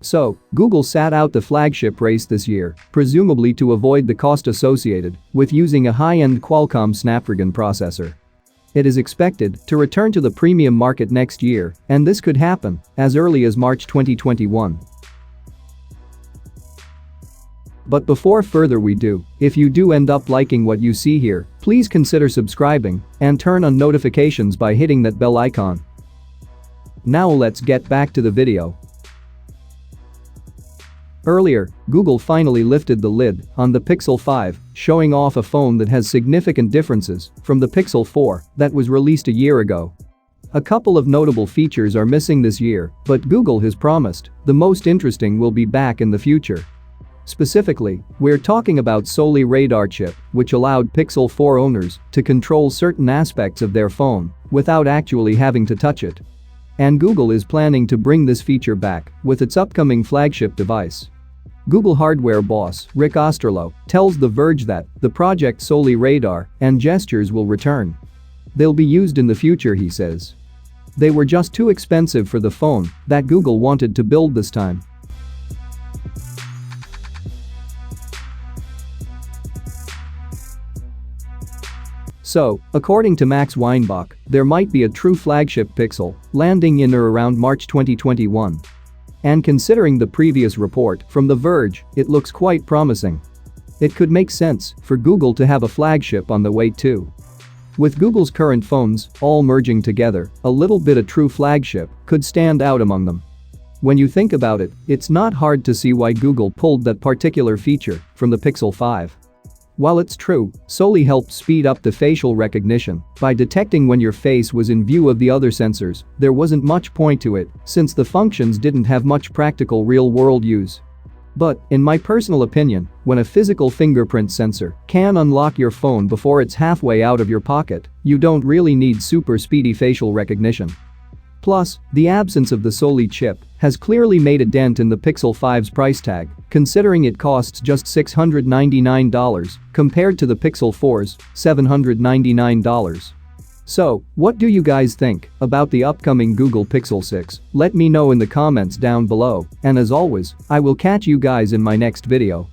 So, Google sat out the flagship race this year, presumably to avoid the cost associated with using a high-end Qualcomm Snapdragon processor. It is expected to return to the premium market next year, and this could happen as early as March 2021. But before further ado, if you do end up liking what you see here, please consider subscribing and turn on notifications by hitting that bell icon. Now let's get back to the video. Earlier, Google finally lifted the lid on the Pixel 5, showing off a phone that has significant differences from the Pixel 4 that was released a year ago. A couple of notable features are missing this year, but Google has promised the most interesting will be back in the future. Specifically, we're talking about solely radar chip, which allowed Pixel 4 owners to control certain aspects of their phone without actually having to touch it. And Google is planning to bring this feature back with its upcoming flagship device. Google hardware boss Rick Osterloh tells The Verge that the project solely radar and gestures will return. They'll be used in the future, he says. They were just too expensive for the phone that Google wanted to build this time. So, according to Max Weinbach, there might be a true flagship Pixel landing in or around March 2021. And considering the previous report from The Verge, it looks quite promising. It could make sense for Google to have a flagship on the way too. With Google's current phones all merging together, a little bit of true flagship could stand out among them. When you think about it, it's not hard to see why Google pulled that particular feature from the Pixel 5. While it's true, solely helped speed up the facial recognition by detecting when your face was in view of the other sensors, there wasn't much point to it since the functions didn't have much practical real-world use. But, in my personal opinion, when a physical fingerprint sensor can unlock your phone before it's halfway out of your pocket, you don't really need super speedy facial recognition. Plus, the absence of the solely chip has clearly made a dent in the Pixel 5's price tag, considering it costs just $699 compared to the Pixel 4's $799. So, what do you guys think about the upcoming Google Pixel 6? Let me know in the comments down below, and as always, I will catch you guys in my next video.